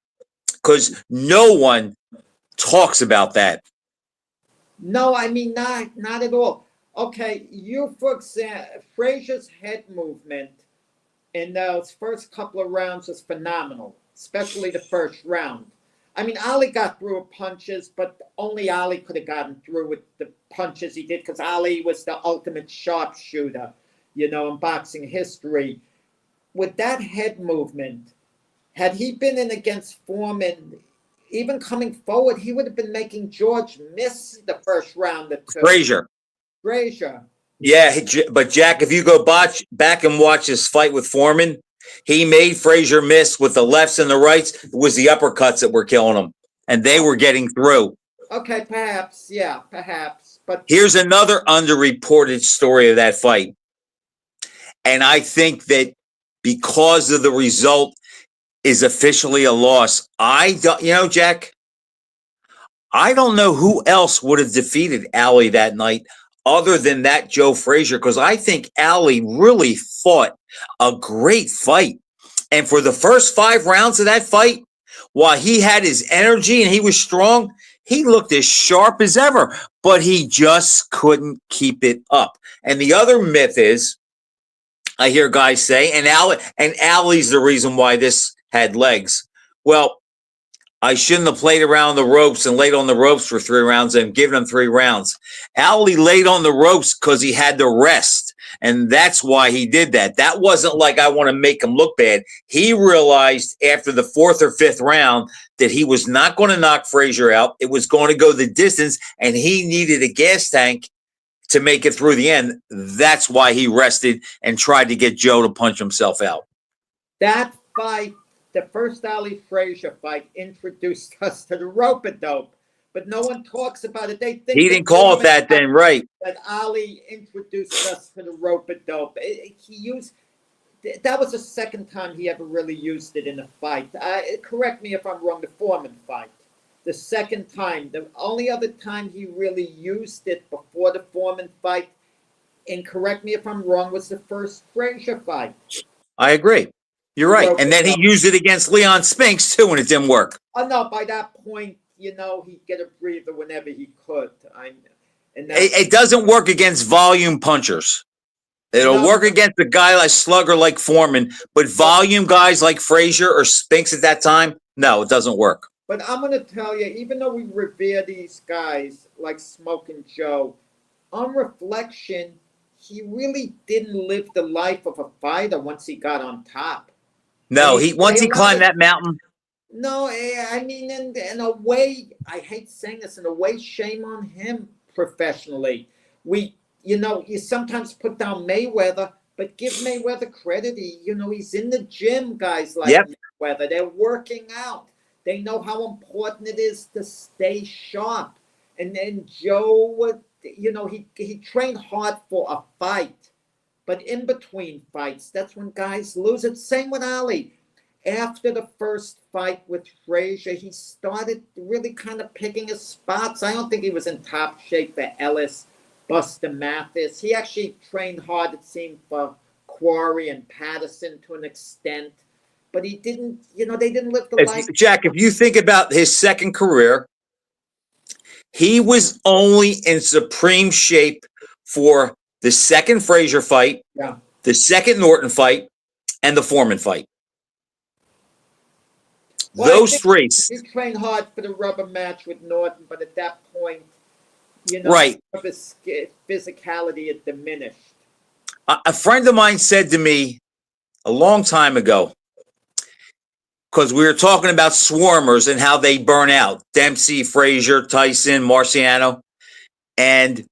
because no one talks about that.
No, I mean, not at all. Okay, for example, Frazier's head movement in those first couple of rounds was phenomenal, especially the first round. I mean, Ali got through with punches, but only Ali could have gotten through with the punches he did because Ali was the ultimate sharpshooter, in boxing history. With that head movement, had he been in against Foreman, even coming forward, he would have been making George miss the first round or two. Frazier.
Yeah, but Jack, if you go back and watch his fight with Foreman, he made Frazier miss with the lefts and the rights. It was the uppercuts that were killing him, and they were getting through.
Okay, perhaps. But
here's another underreported story of that fight. And I think that because of the result is officially a loss, Jack, I don't know who else would have defeated Ali that night other than that Joe Frazier, because I think Ali really fought a great fight. And for the first 5 rounds of that fight, while he had his energy and he was strong, he looked as sharp as ever, but he just couldn't keep it up. And the other myth is, I hear guys say, and Ali's the reason why this had legs. Well, I shouldn't have played around the ropes and laid on the ropes for 3 rounds and given him 3 rounds. Ali laid on the ropes because he had to rest. And that's why he did that. That wasn't like I want to make him look bad. He realized after the 4th or 5th round that he was not going to knock Frazier out. It was going to go the distance, and he needed a gas tank to make it through the end. That's why he rested and tried to get Joe to punch himself out.
That fight, the first Ali Frazier fight, introduced us to the rope-a-dope, but no one talks about it. They think
he didn't call it that then, right?
That Ali introduced us to the rope-a-dope. He used that was the second time he ever really used it in a fight. Correct me if I'm wrong, the Foreman fight. The second time. The only other time he really used it before the Foreman fight, and correct me if I'm wrong, was the first Frazier fight.
I agree. You're right. And then he used it against Leon Spinks too, and it didn't work.
Oh no! By that point, he'd get a breather whenever he could.
It doesn't work against volume punchers. It'll work against a guy like slugger like Foreman, but volume guys like Frazier or Spinks at that time, no, it doesn't work.
But I'm going to tell you, even though we revere these guys like Smoking Joe, on reflection, he really didn't live the life of a fighter once he got on top.
No, once he climbed that mountain.
No, I mean, in a way, I hate saying this, in a way, shame on him professionally. You sometimes put down Mayweather, but give Mayweather credit. He's in the gym, guys like Mayweather. They're working out. They know how important it is to stay sharp. And then Joe, he trained hard for a fight. But in between fights, that's when guys lose it. Same with Ali. After the first fight with Frazier, he started really kind of picking his spots. I don't think he was in top shape for Ellis, Buster Mathis. He actually trained hard, it seemed, for Quarry and Patterson to an extent. But he didn't, they didn't live the life.
Jack, if you think about his second career, he was only in supreme shape for the second Frazier fight, the second Norton fight, and the Foreman fight.
Well,
those three.
He trained hard for the rubber match with Norton, but at that point,
right,
his physicality had diminished.
A friend of mine said to me a long time ago, because we were talking about swarmers and how they burn out, Dempsey, Frazier, Tyson, Marciano, and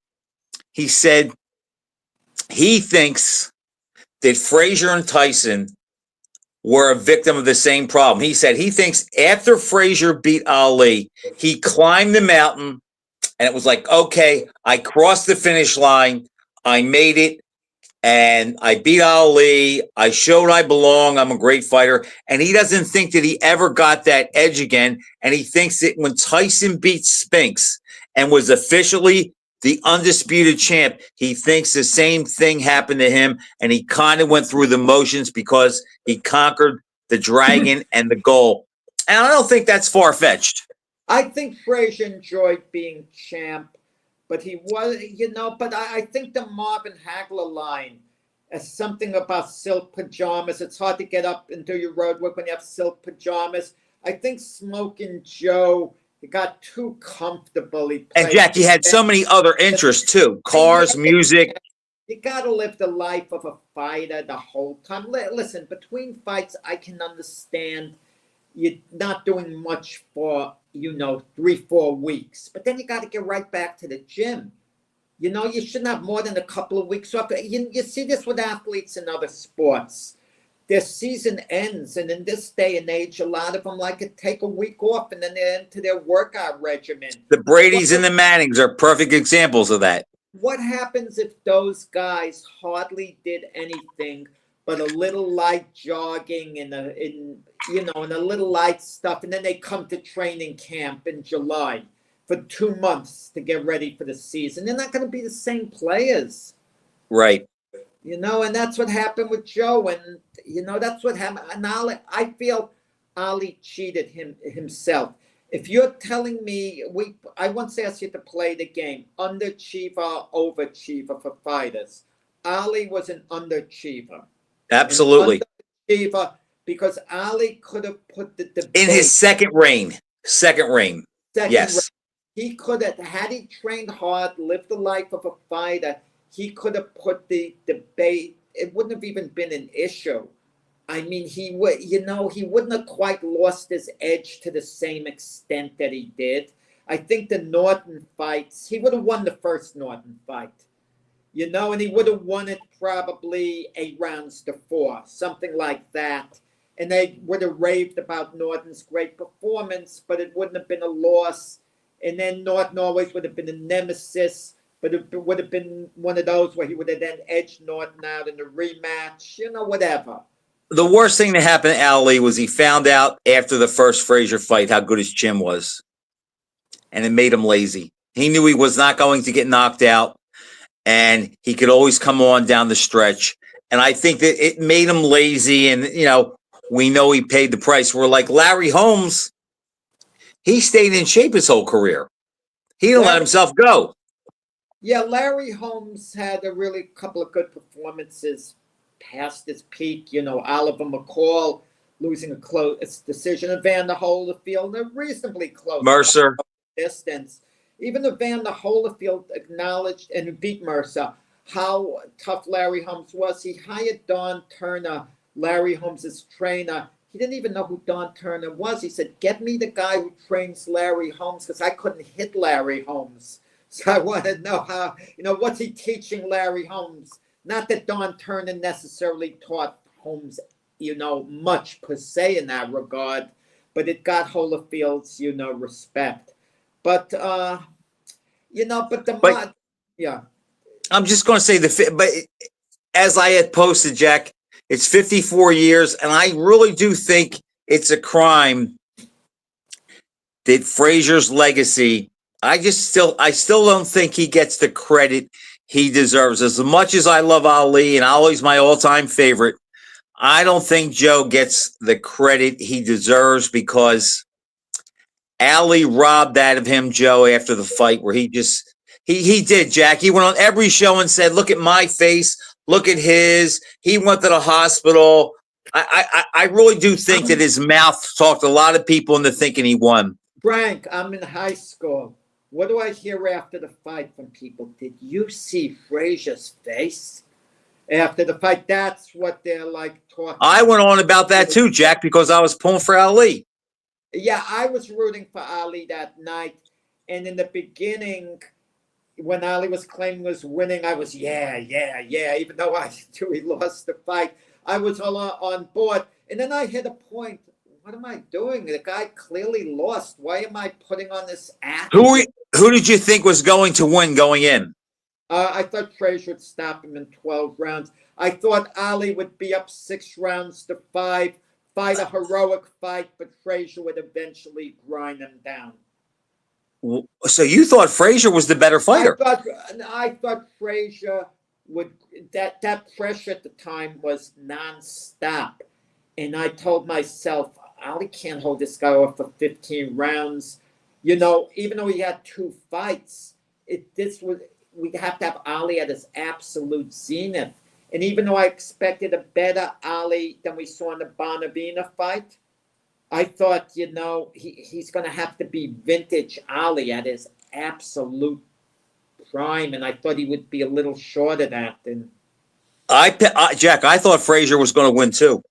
he said he thinks that Frazier and Tyson were a victim of the same problem. He said he thinks after Frazier beat Ali, he climbed the mountain and it was like, okay, I crossed the finish line, I made it, and I beat Ali. I showed I belong. I'm a great fighter. And he doesn't think that he ever got that edge again. And he thinks that when Tyson beat Spinks and was officially the undisputed champ, he thinks the same thing happened to him. And he kind of went through the motions because he conquered the dragon and the goal. And I don't think that's far-fetched.
I think Frazier enjoyed being champ. But he was, but I think the Marvin Hagler line is something about silk pajamas. It's hard to get up and do your road work when you have silk pajamas. I think Smoking Joe, he got too comfortable.
And Jack, he had so many other interests too. Cars, music.
You got to live the life of a fighter the whole time. Listen, between fights, I can understand you're not doing much for 3-4 weeks, but then you got to get right back to the gym. You shouldn't have more than a couple of weeks off. You see this with athletes in other sports. Their season ends, and in this day and age, a lot of them like to take a week off, and then they're into their workout regimen.
The Bradys and the Mannings are perfect examples of that.
What happens if those guys hardly did anything but a little light jogging and a little light stuff, and then they come to training camp in July for 2 months to get ready for the season? They're not going to be the same players.
Right.
And that's what happened with Joe, and that's what happened. And I feel Ali cheated himself. If you're telling me, I once asked you to play the game, underachiever, overachiever for fighters. Ali was an underachiever.
Absolutely.
Underachiever, because Ali could have put the debate
in his second reign. Yes.
He could have, had he trained hard, lived the life of a fighter, he could have put the debate. It wouldn't have even been an issue. I mean, he wouldn't have quite lost his edge to the same extent that he did. I think the Norton fights, he would have won the first Norton fight. And he would have won it probably 8 rounds to 4, something like that. And they would have raved about Norton's great performance, but it wouldn't have been a loss. And then Norton always would have been a nemesis but it would have been one of those where he would have then edged Norton out in the rematch, whatever.
The worst thing that happened to Ali was he found out after the first Frazier fight how good his chin was, and it made him lazy. He knew he was not going to get knocked out, and he could always come on down the stretch. And I think that it made him lazy, and, we know he paid the price. We're like Larry Holmes. He stayed in shape his whole career. He didn't let himself go.
Yeah, Larry Holmes had a really couple of good performances past his peak. Oliver McCall losing a close decision, Evander Holyfield, a reasonably close
Mercer
distance. Even Evander Holyfield acknowledged and beat Mercer how tough Larry Holmes was. He hired Don Turner, Larry Holmes' trainer. He didn't even know who Don Turner was. He said, "Get me the guy who trains Larry Holmes," because I couldn't hit Larry Holmes. So I wanted to know how, what's he teaching Larry Holmes? Not that Don Turner necessarily taught Holmes, much per se in that regard, but it got Holyfield's, respect. But, yeah.
I'm just going to say but as I had posted, Jack, it's 54 years, and I really do think it's a crime that Frazier's legacy. I still don't think he gets the credit he deserves. As much as I love Ali, and Ali's my all-time favorite, I don't think Joe gets the credit he deserves, because Ali robbed that of him, Joe, after the fight, where he did, Jack. He went on every show and said, "Look at my face. Look at his." He went to the hospital. I really do think that his mouth talked a lot of people into thinking he won.
Frank, I'm in high school. What do I hear after the fight from people? Did you see Frazier's face after the fight? That's what they're like talking.
I went on about that too, Jack, because I was pulling for Ali.
Yeah, I was rooting for Ali that night. And in the beginning, when Ali was claiming he was winning, I was, yeah. Even though I knew he lost the fight, I was all on board. And then I hit a point. What am I doing? The guy clearly lost. Why am I putting on this act?
Who did you think was going to win going in?
I thought Frazier would stop him in 12 rounds. I thought Ali would be up 6 rounds to 5, fight a heroic fight, but Frazier would eventually grind him down.
So you thought Frazier was the better fighter?
I thought Frazier would. That pressure at the time was nonstop, and I told myself, Ali can't hold this guy off for 15 rounds. Even though he had 2 fights, we'd have to have Ali at his absolute zenith. And even though I expected a better Ali than we saw in the Bonavina fight, I thought, he's going to have to be vintage Ali at his absolute prime, and I thought he would be a little short of that. And
Jack, I thought Frazier was going to win too.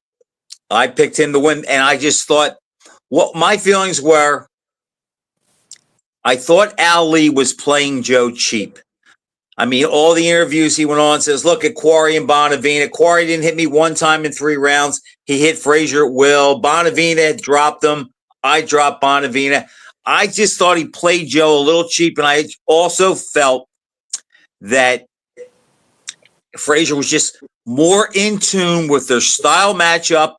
I picked him to win, and I just thought, what my feelings were, I thought Ali was playing Joe cheap. I mean, all the interviews he went on says, "Look at Quarry and Bonavina. Quarry didn't hit me one time in 3 rounds. He hit Frazier at will. Bonavina had dropped him. I dropped Bonavina." I just thought he played Joe a little cheap, and I also felt that Frazier was just more in tune with their style matchup,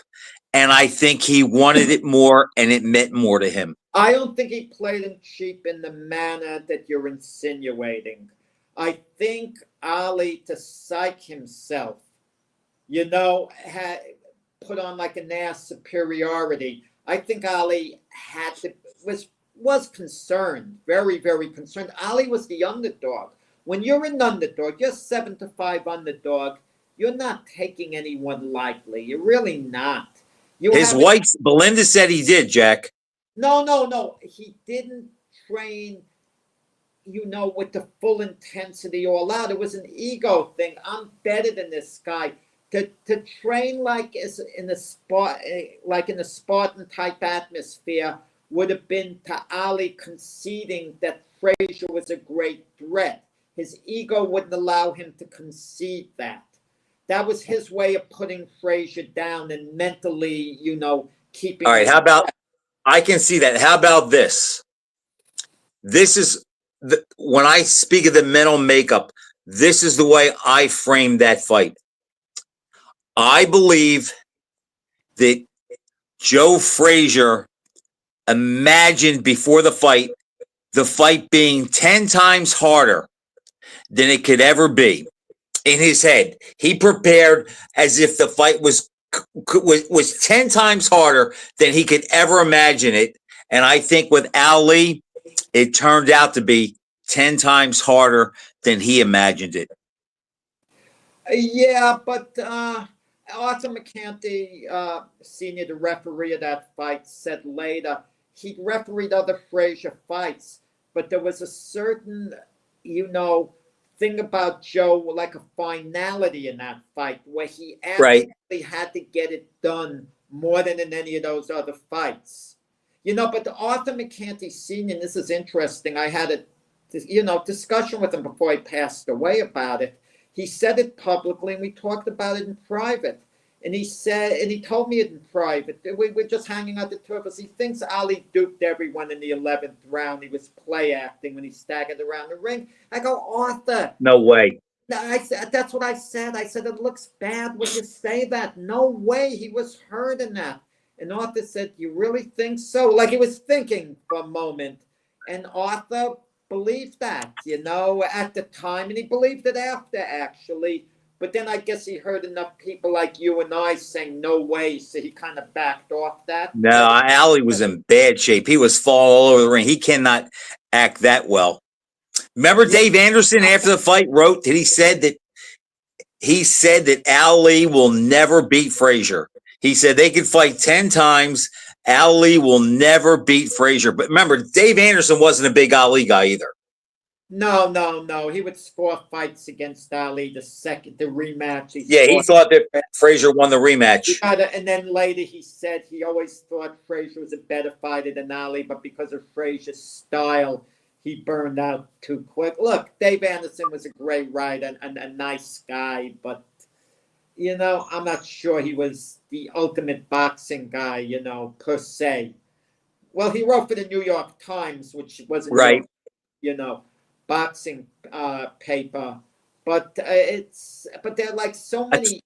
and I think he wanted it more, and it meant more to him.
I don't think he played him cheap in the manner that you're insinuating. I think Ali, to psych himself, had put on like an ass superiority. I think Ali was concerned, very, very concerned. Ali was the underdog. When you're an underdog, you're 7-5 underdog. You're not taking anyone lightly. You're really not.
His wife, Belinda, said he did, Jack.
No. He didn't train, with the full intensity all out. It was an ego thing. I'm better than this guy. To train like in a Spartan type atmosphere would have been to Ali conceding that Frazier was a great threat. His ego wouldn't allow him to concede that. That was his way of putting Frazier down and mentally, keeping.
All right, how about, I can see that. How about this? This is when I speak of the mental makeup, this is the way I frame that fight. I believe that Joe Frazier imagined before the fight being 10 times harder than it could ever be in his head. He prepared as if the fight was 10 times harder than he could ever imagine it. And I think with Ali, it turned out to be 10 times harder than he imagined it.
Yeah, but Arthur McCanty, Sr., the referee of that fight, said later he refereed other Frazier fights, but there was a certain, thing about Joe, like a finality in that fight, where he
Right.
absolutely had to get it done more than in any of those other fights. But the Arthur McCanty Sr., and this is interesting, I had a discussion with him before he passed away about it. He said it publicly, and we talked about it in private. And he told me it in private. We're just hanging out, the two of us. He thinks Ali duped everyone in the 11th round. He was play acting when he staggered around the ring. I go, Arthur.
No way.
I said, that's what I said. I said, it looks bad when you say that. No way. He was hurt in that. And Arthur said, you really think so? Like he was thinking for a moment. And Arthur believed that, at the time. And he believed it after, actually. But then I guess he heard enough people like you and I saying no way, so he kind of backed off that.
No, Ali was in bad shape. He was falling all over the ring. He cannot act that well. Remember Dave Anderson after the fight wrote that he said that Ali will never beat Frazier. He said they could fight 10 times. Ali will never beat Frazier. But remember, Dave Anderson wasn't a big Ali guy either.
No. He would score fights against Ali the rematch.
He thought that Frazier won the rematch.
And then later he said he always thought Frazier was a better fighter than Ali, but because of Frazier's style, he burned out too quick. Look, Dave Anderson was a great writer and a nice guy, but, I'm not sure he was the ultimate boxing guy, per se. Well, he wrote for the New York Times, which wasn't
right.
Boxing paper, but there are like so many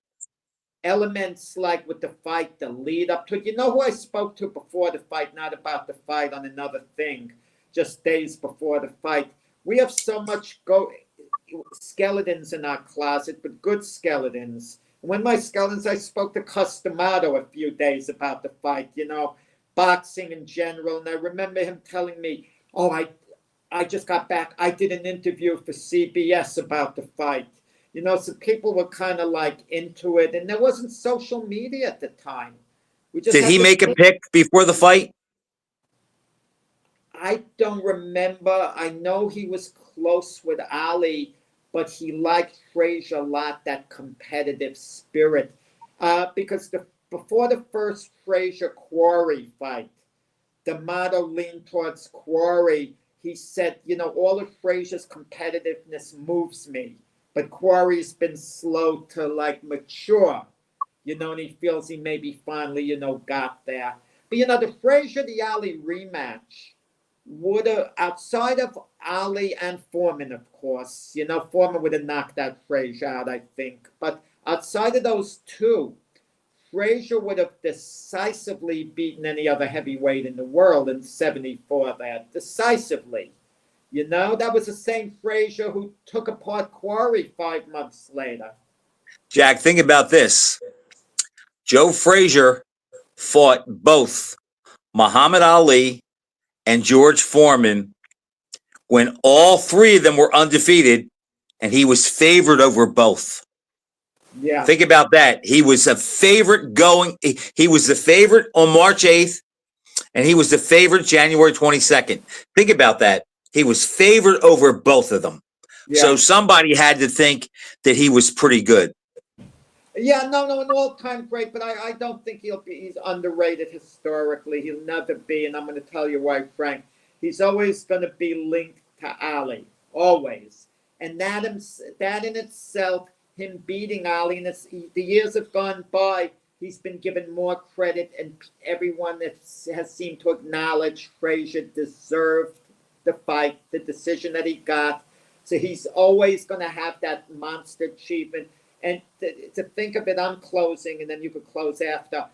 elements, like with the fight, the lead up to it. Who I spoke to before the fight, not about the fight, on another thing, just days before the fight. We have so much skeletons in our closet, but good skeletons. When my skeletons, I spoke to Customato a few days about the fight, boxing in general, and I remember him telling me, I just got back. I did an interview for CBS about the fight. So people were kind of like into it, and there wasn't social media at the time.
Did he make a pick before the fight?
I don't remember. I know he was close with Ali, but he liked Frazier a lot, that competitive spirit. Because before the first Frazier-Quarry fight, D'Amato leaned towards Quarry. He said, all of Frazier's competitiveness moves me, but Quarry's been slow to mature, and he feels he maybe finally, got there. But, the Frazier, the Ali rematch would have, outside of Ali and Foreman, of course, Foreman would have knocked that Frazier out, I think. But outside of those two, Frazier would have decisively beaten any other heavyweight in the world in 74 there. Decisively. That was the same Frazier who took apart Quarry 5 months later.
Jack, think about this. Joe Frazier fought both Muhammad Ali and George Foreman when all three of them were undefeated, and he was favored over both.
Yeah.
Think about that. He was a favorite he was the favorite on March 8th, and he was the favorite January 22nd. Think about that. He was favored over both of them. Yeah. So somebody had to think that he was pretty good.
Yeah, no, an all-time great, but I don't think he's underrated historically. He'll never be, and I'm going to tell you why, Frank. He's always going to be linked to Ali, always. And that in itself, him beating Ali, and the years have gone by, he's been given more credit, and everyone that has seemed to acknowledge Frazier deserved the fight, the decision that he got. So he's always going to have that monster achievement. And to think of it, I'm closing, and then you could close after.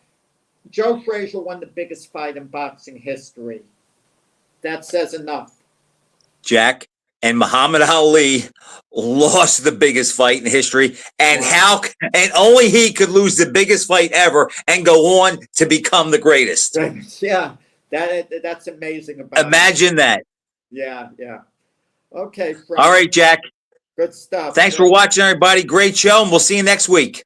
Joe Frazier won the biggest fight in boxing history. That says enough.
Jack, and Muhammad Ali lost the biggest fight in history, and and only he could lose the biggest fight ever and go on to become the greatest.
Yeah, that's amazing. About
Imagine that.
Yeah. Okay, Frank.
All right, Jack.
Good stuff.
Thanks for watching, everybody. Great show, and we'll see you next week.